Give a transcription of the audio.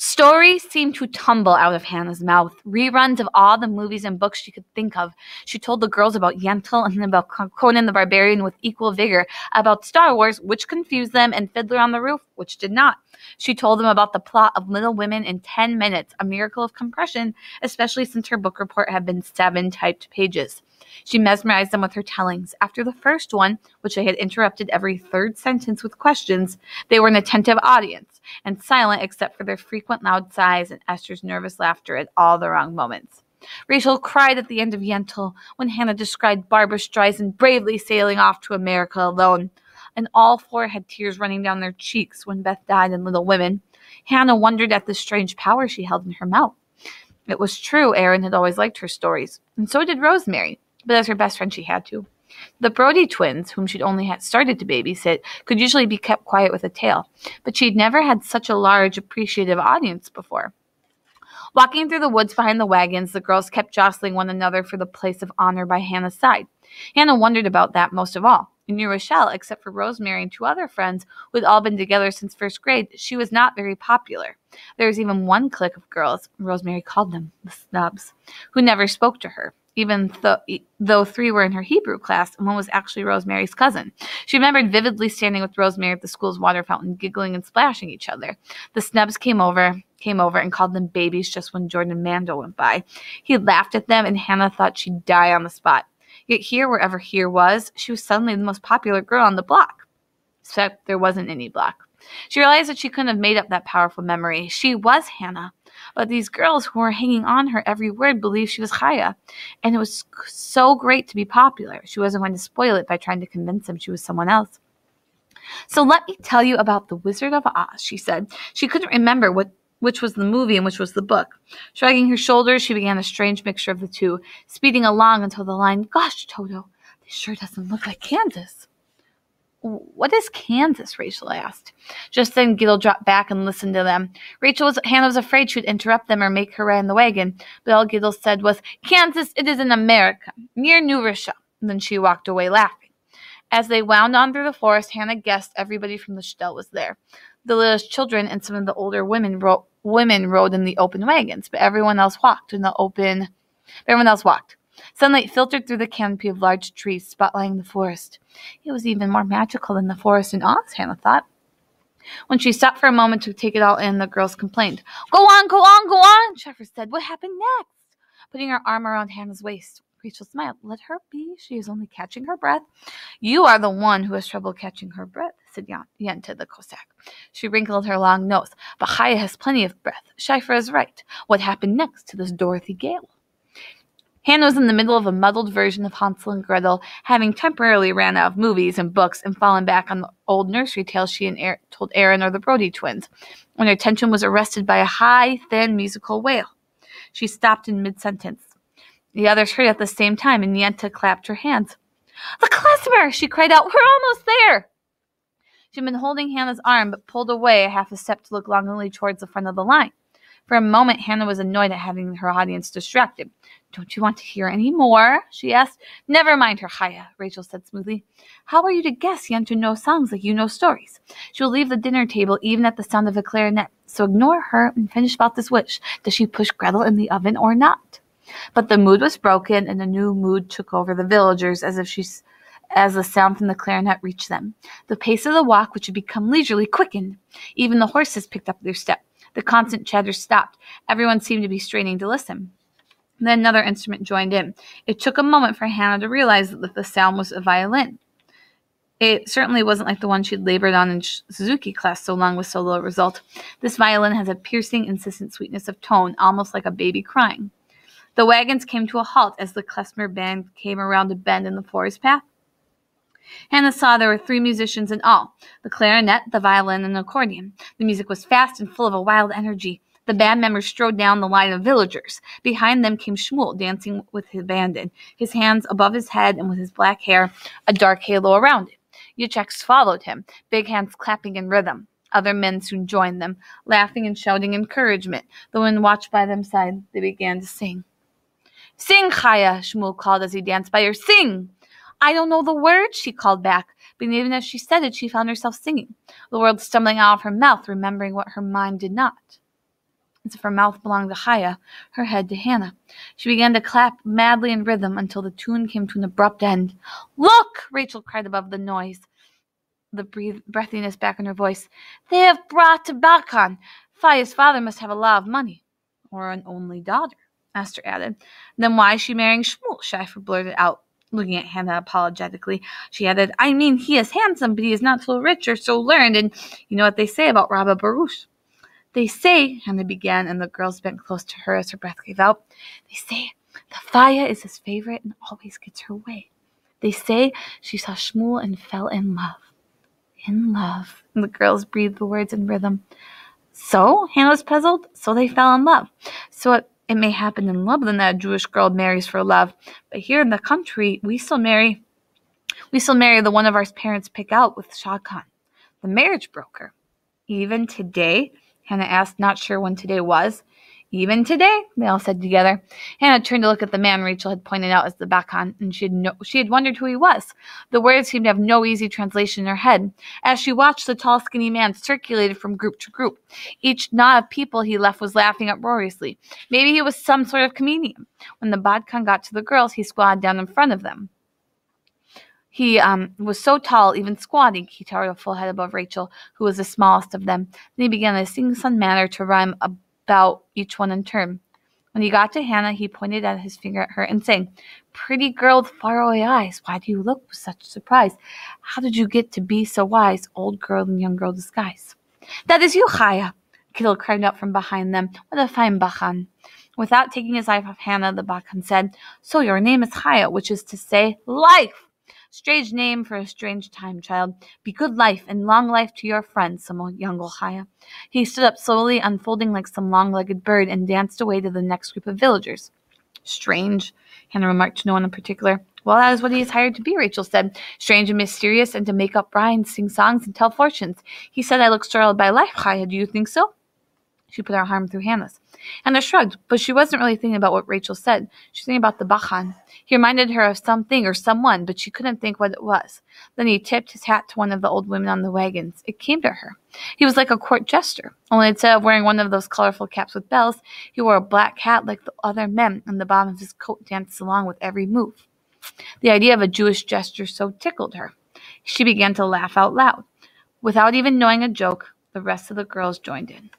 Stories seemed to tumble out of Hannah's mouth, reruns of all the movies and books she could think of. She told the girls about Yentl and about Conan the Barbarian with equal vigor, about Star Wars, which confused them, and Fiddler on the Roof, which did not. She told them about the plot of Little Women in 10 minutes, a miracle of compression, especially since her book report had been 7 typed pages. She mesmerized them with her tellings. After the first one, which they had interrupted every third sentence with questions, they were an attentive audience, and silent except for their frequent loud sighs and Esther's nervous laughter at all the wrong moments. Rachel cried at the end of Yentl when Hannah described Barbara Streisand bravely sailing off to America alone, and all 4 had tears running down their cheeks when Beth died in Little Women. Hannah wondered at the strange power she held in her mouth. It was true Erin had always liked her stories, and so did Rosemary, but as her best friend she had to. The Brody twins, whom she'd only had started to babysit, could usually be kept quiet with a tale, but she'd never had such a large, appreciative audience before. Walking through the woods behind the wagons, the girls kept jostling one another for the place of honor by Hannah's side. Hannah wondered about that most of all. In New Rochelle, except for Rosemary and 2 other friends who had all been together since first grade, she was not very popular. There was even one clique of girls, Rosemary called them the snubs, who never spoke to her, even though 3 were in her Hebrew class and one was actually Rosemary's cousin. She remembered vividly standing with Rosemary at the school's water fountain, giggling and splashing each other. The snubs came over and called them babies just when Jordan Mando went by. He laughed at them, and Hannah thought she'd die on the spot. Yet here, wherever here was, she was suddenly the most popular girl on the block. Except there wasn't any block. She realized that she couldn't have made up that powerful memory. She was Hannah. But these girls who were hanging on her every word believed she was Chaya. And it was so great to be popular. She wasn't going to spoil it by trying to convince them she was someone else. So let me tell you about the Wizard of Oz, she said. She couldn't remember which was the movie and which was the book. Shrugging her shoulders, she began a strange mixture of the two, speeding along until the line, "Gosh, Toto, this sure doesn't look like Kansas." "What is Kansas?" Rachel asked. Just then Giddle dropped back and listened to them. Hannah was afraid she would interrupt them or make her ride in the wagon, but all Giddle said was, "Kansas, it is in America, near New Rochelle." And then she walked away laughing. As they wound on through the forest, Hannah guessed everybody from the shtetl was there. The littlest children and some of the older women rode in the open wagons, but everyone else walked. Sunlight filtered through the canopy of large trees, spotlighting the forest. It was even more magical than the forest in Oz, Hannah thought. When she stopped for a moment to take it all in, the girls complained. "Go on, go on, go on," Sheffer said. "What happened next?" Putting her arm around Hannah's waist, Rachel smiled. "Let her be. She is only catching her breath." "You are the one who has trouble catching her breath," said Yenta the Cossack. She wrinkled her long nose. "But Chaya has plenty of breath. Shifra is right. What happened next to this Dorothy Gale?" Hannah was in the middle of a muddled version of Hansel and Gretel, having temporarily ran out of movies and books and fallen back on the old nursery tales she and told Erin or the Brody twins, when her attention was arrested by a high, thin, musical wail. She stopped in mid-sentence. The others heard at the same time, and Yenta clapped her hands. "The klezmer!" she cried out. "We're almost there!" She'd been holding Hannah's arm, but pulled away half a step to look longingly towards the front of the line. For a moment, Hannah was annoyed at having her audience distracted. "Don't you want to hear any more?" she asked. "Never mind her, Chaya," Rachel said smoothly. "How are you to guess Yenta knows songs like you know stories? She'll leave the dinner table even at the sound of a clarinet, so ignore her and finish about this wish. Does she push Gretel in the oven or not?" But the mood was broken, and a new mood took over the villagers as the sound from the clarinet reached them. The pace of the walk, which had become leisurely, quickened. Even the horses picked up their step. The constant chatter stopped. Everyone seemed to be straining to listen. Then another instrument joined in. It took a moment for Hannah to realize that the sound was a violin. It certainly wasn't like the one she'd labored on in Suzuki class so long with so little result. This violin has a piercing, insistent sweetness of tone, almost like a baby crying. The wagons came to a halt as the klezmer band came around a bend in the forest path. Hannah saw there were 3 musicians in all, the clarinet, the violin, and the accordion. The music was fast and full of a wild energy. The band members strode down the line of villagers. Behind them came Shmuel, dancing with his abandon, his hands above his head and with his black hair, a dark halo around it. Yitzhak followed him, big hands clapping in rhythm. Other men soon joined them, laughing and shouting encouragement. The women watched by their side. They began to sing. "Sing, Chaya," Shmuel called as he danced by her. "Sing!" "I don't know the words," she called back, but even as she said it, she found herself singing, the words stumbling out of her mouth, remembering what her mind did not. As if her mouth belonged to Chaya, her head to Hannah. She began to clap madly in rhythm until the tune came to an abrupt end. "Look!" Rachel cried above the noise, the breathiness back in her voice. "They have brought a Bakan. Chaya's father must have a lot of money." "Or an only daughter," Esther added. "Then why is she marrying Shmuel?" Schiffer blurted out, looking at Hannah apologetically. She added, "I mean, he is handsome, but he is not so rich or so learned, and you know what they say about Rabbi Baruch." "They say," Hannah began, and the girls bent close to her as her breath gave out, "they say the Faya is his favorite and always gets her way. They say she saw Shmuel and fell in love." "In love," and the girls breathed the words in rhythm. "So?" Hannah was puzzled. "So they fell in love. So it may happen in Lublin that a Jewish girl marries for love, but here in the country we still marry the one of our parents pick out with Shadchan, the marriage broker." "Even today?" Hannah asked, not sure when today was. "Even today," they all said together. Hannah turned to look at the man Rachel had pointed out as the Bakan, and she had wondered who he was. The words seemed to have no easy translation in her head. As she watched, the tall, skinny man circulated from group to group. Each knot of people he left was laughing uproariously. Maybe he was some sort of comedian. When the Bakan got to the girls, he squatted down in front of them. He was so tall, even squatting, he towered a full head above Rachel, who was the smallest of them. Then he began in a sing-song manner to rhyme about each one in turn. When he got to Hannah, he pointed his finger at her and sang, "Pretty girl with faraway eyes, why do you look with such surprise? How did you get to be so wise, old girl in young girl disguise?" "That is you, Chaya!" Kittel cried out from behind them. "What a fine Bakan!" Without taking his eyes off Hannah, the Bakan said, "So your name is Chaya, which is to say, life! Strange name for a strange time, child. Be good life, and long life to your friends, some young Chaya." He stood up slowly, unfolding like some long-legged bird, and danced away to the next group of villagers. "Strange," Hannah remarked to no one in particular. "Well, that is what he is hired to be," Rachel said. "Strange and mysterious, and to make up rhymes, sing songs, and tell fortunes. He said I look startled by life, Chaya. Do you think so?" She put her arm through Hannah's. Hannah shrugged, but she wasn't really thinking about what Rachel said. She was thinking about the Bakan. He reminded her of something or someone, but she couldn't think what it was. Then he tipped his hat to one of the old women on the wagons. It came to her. He was like a court jester, only instead of wearing one of those colorful caps with bells, he wore a black hat like the other men, and the bottom of his coat danced along with every move. The idea of a Jewish jester so tickled her. She began to laugh out loud. Without even knowing a joke, the rest of the girls joined in.